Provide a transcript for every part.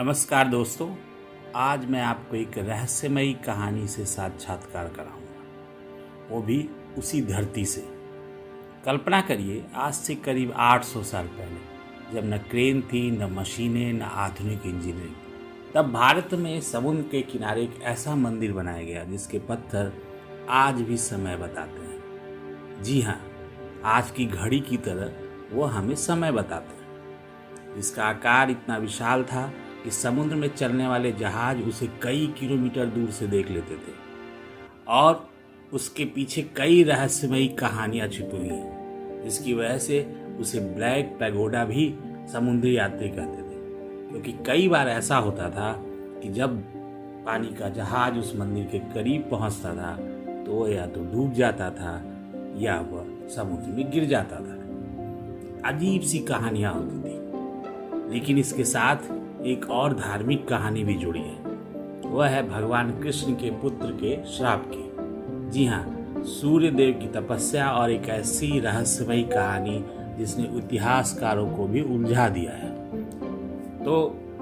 नमस्कार दोस्तों, आज मैं आपको एक रहस्यमयी कहानी से साक्षात्कार कराऊंगा, वो भी उसी धरती से। कल्पना करिए, आज से करीब 800 साल पहले, जब न क्रेन थी, न मशीनें, न आधुनिक इंजीनियरिंग, तब भारत में समुद्र के किनारे एक ऐसा मंदिर बनाया गया जिसके पत्थर आज भी समय बताते हैं। जी हाँ, आज की घड़ी की तरह वो हमें समय बताते हैं। इसका आकार इतना विशाल था कि समुद्र में चलने वाले जहाज उसे कई किलोमीटर दूर से देख लेते थे और उसके पीछे कई रहस्यमयी कहानियां छिपी हुई हैं, जिसकी वजह से उसे ब्लैक पैगोडा भी समुद्री यात्री कहते थे। क्योंकि कई बार ऐसा होता था कि जब पानी का जहाज उस मंदिर के करीब पहुंचता था तो वह या तो डूब जाता था या वह समुद्र में गिर जाता था। अजीब सी कहानियां होती थी। लेकिन इसके साथ एक और धार्मिक कहानी भी जुड़ी है। वह है भगवान कृष्ण के पुत्र के श्राप की। जी हाँ, सूर्य देव की तपस्या और एक ऐसी रहस्यमयी कहानी जिसने इतिहासकारों को भी उलझा दिया है। तो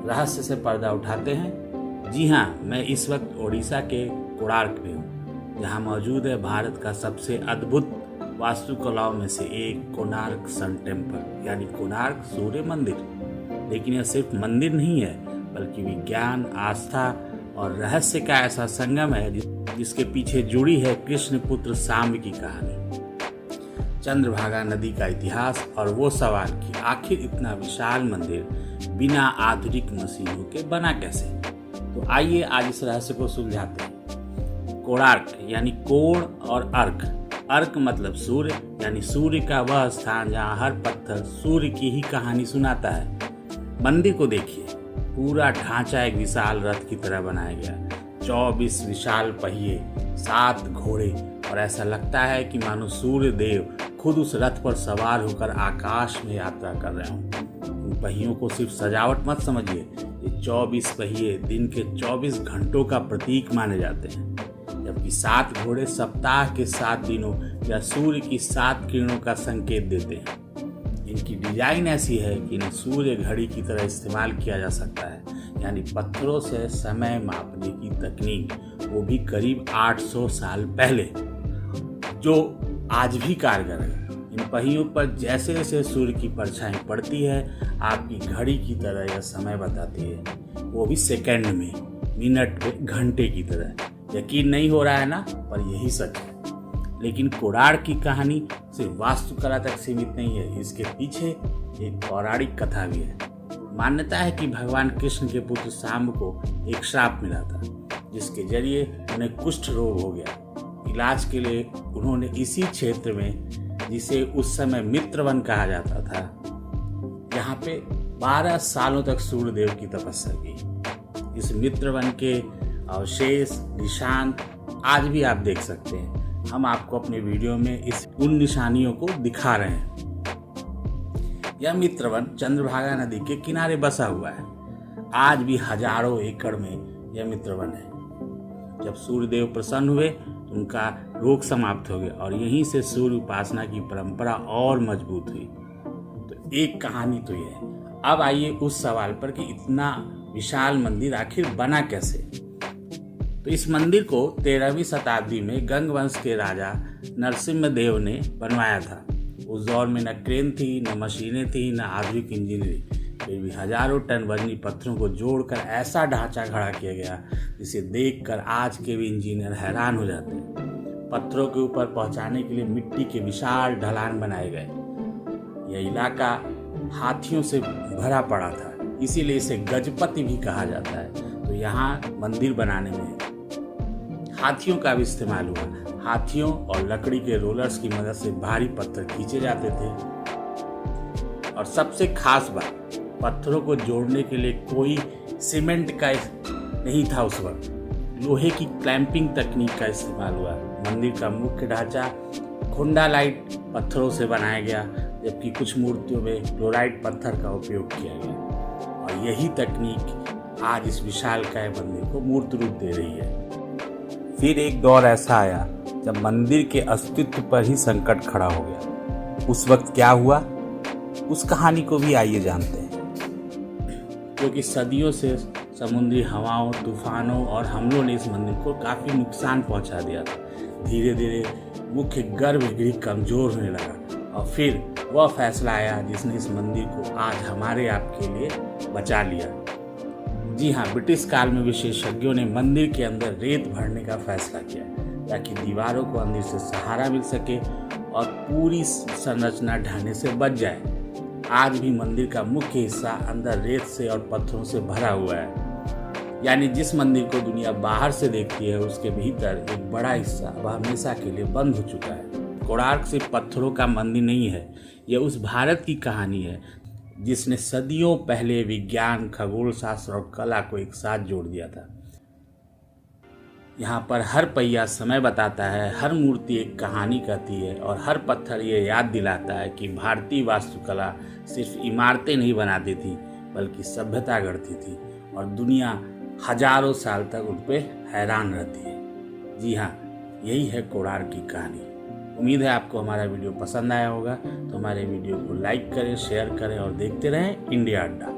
रहस्य से पर्दा उठाते हैं। जी हाँ, मैं इस वक्त ओडिशा के कोणार्क में हूँ, जहाँ मौजूद है भारत का सबसे अद्भुत वास्तुकलाओं में से एक कोणार्क सन टेम्पल, यानी कोणार्क सूर्य मंदिर। लेकिन यह सिर्फ मंदिर नहीं है, बल्कि विज्ञान, आस्था और रहस्य का ऐसा संगम है जिसके पीछे जुड़ी है कृष्ण पुत्र सांब की कहानी, चंद्रभागा नदी का इतिहास और वो सवाल कि आखिर इतना विशाल मंदिर बिना आधुनिक मशीनों के बना कैसे। तो आइए आज इस रहस्य को सुलझाते हैं। कोणार्क यानी कोण और अर्क। अर्क मतलब सूर्य, यानी सूर्य का वह स्थान जहाँ हर पत्थर सूर्य की ही कहानी सुनाता है। मंदिर को देखिए, पूरा ढांचा एक विशाल रथ की तरह बनाया गया। 24 विशाल पहिए, 7 घोड़े, और ऐसा लगता है कि मानो सूर्य देव खुद उस रथ पर सवार होकर आकाश में यात्रा कर रहे हों। उन पहियों को सिर्फ सजावट मत समझिए, ये 24 पहिए दिन के 24 घंटों का प्रतीक माने जाते हैं। जबकि 7 घोड़े सप्ताह के 7 दिनों या सूर्य की 7 किरणों का संकेत देते हैं। इनकी डिजाइन ऐसी है कि इन्हें सूर्य घड़ी की तरह इस्तेमाल किया जा सकता है, यानी पत्थरों से समय मापने की तकनीक, वो भी करीब 800 साल पहले, जो आज भी कारगर है। इन पहियों पर जैसे जैसे सूर्य की परछाई पड़ती है, आपकी घड़ी की तरह यह समय बताती है, वो भी सेकंड में, मिनट में, घंटे की तरह। यकीन नहीं हो रहा है ना, पर यही सच है। लेकिन कोणार्क की कहानी सिर्फ वास्तुकला तक सीमित नहीं है, इसके पीछे एक पौराणिक कथा भी है। मान्यता है कि भगवान कृष्ण के पुत्र सांब को एक श्राप मिला था, जिसके जरिए उन्हें कुष्ठ रोग हो गया। इलाज के लिए उन्होंने इसी क्षेत्र में, जिसे उस समय मित्रवन कहा जाता था, यहाँ पे 12 सालों तक सूर्यदेव की तपस्या की। इस मित्रवन के अवशेष, निशान आज भी आप देख सकते हैं। हम आपको अपने वीडियो में उन निशानियों को दिखा रहे हैं। यह मित्रवन चंद्रभागा नदी के किनारे बसा हुआ है। आज भी हजारों एकड़ में यह मित्रवन है। जब सूर्यदेव प्रसन्न हुए तो उनका रोग समाप्त हो गया और यहीं से सूर्य उपासना की परंपरा और मजबूत हुई। तो एक कहानी तो यह है। अब आइए उस सवाल पर कि इतना विशाल मंदिर आखिर बना कैसे। तो इस मंदिर को 13वीं शताब्दी में गंग वंश के राजा नरसिम्हदेव ने बनवाया था। उस दौर में न क्रेन थी, न मशीनें थी, न आधुनिक इंजीनियरिंग। फिर भी हजारों टन वजनी पत्थरों को जोड़कर ऐसा ढांचा खड़ा किया गया जिसे देखकर आज के भी इंजीनियर हैरान हो जाते हैं। पत्थरों के ऊपर पहुंचाने के लिए मिट्टी के विशाल ढलान बनाए गए। यह इलाका हाथियों से भरा पड़ा था, इसीलिए इसे गजपति भी कहा जाता है। तो यहाँ मंदिर बनाने में हाथियों का भी इस्तेमाल हुआ। हाथियों और लकड़ी के रोलर्स की मदद से भारी पत्थर खींचे जाते थे। और सबसे खास बात, पत्थरों को जोड़ने के लिए कोई सीमेंट का नहीं था उस वक्त, लोहे की क्लैंपिंग तकनीक का इस्तेमाल हुआ। मंदिर का मुख्य ढांचा खुंडालाइट पत्थरों से बनाया गया, जबकि कुछ मूर्तियों में क्लोराइट पत्थर का उपयोग किया गया। और यही तकनीक आज इस विशालकाय मंदिर को मूर्त रूप दे रही है। फिर एक दौर ऐसा आया जब मंदिर के अस्तित्व पर ही संकट खड़ा हो गया। उस वक्त क्या हुआ, उस कहानी को भी आइए जानते हैं। क्योंकि सदियों से समुद्री हवाओं, तूफानों और हमलों ने इस मंदिर को काफ़ी नुकसान पहुंचा दिया था। धीरे धीरे मुख्य गर्भगृह कमज़ोर होने लगा और फिर वह फैसला आया जिसने इस मंदिर को आज हमारे आपके लिए बचा लिया। जी हाँ, ब्रिटिश काल में विशेषज्ञों ने मंदिर के अंदर रेत भरने का फैसला किया ताकि दीवारों को अंदर से सहारा मिल सके और पूरी संरचना ढहने से बच जाए। आज भी मंदिर का मुख्य हिस्सा अंदर रेत से और पत्थरों से भरा हुआ है, यानी जिस मंदिर को दुनिया बाहर से देखती है उसके भीतर एक बड़ा हिस्सा वह हमेशा के लिए बंद हो चुका है। कोणार्क सिर्फ पत्थरों का मंदिर नहीं है, यह उस भारत की कहानी है जिसने सदियों पहले विज्ञान, खगोल शास्त्र और कला को एक साथ जोड़ दिया था। यहाँ पर हर पहिया समय बताता है, हर मूर्ति एक कहानी कहती है और हर पत्थर ये याद दिलाता है कि भारतीय वास्तुकला सिर्फ इमारतें नहीं बनाती थी बल्कि सभ्यता गढ़ती थी और दुनिया हजारों साल तक उन पर हैरान रहती है। जी हाँ, यही है कोणार्क की कहानी। उम्मीद है आपको हमारा वीडियो पसंद आया होगा, तो हमारे वीडियो को लाइक करें, शेयर करें और देखते रहें इंडिया अड्डा।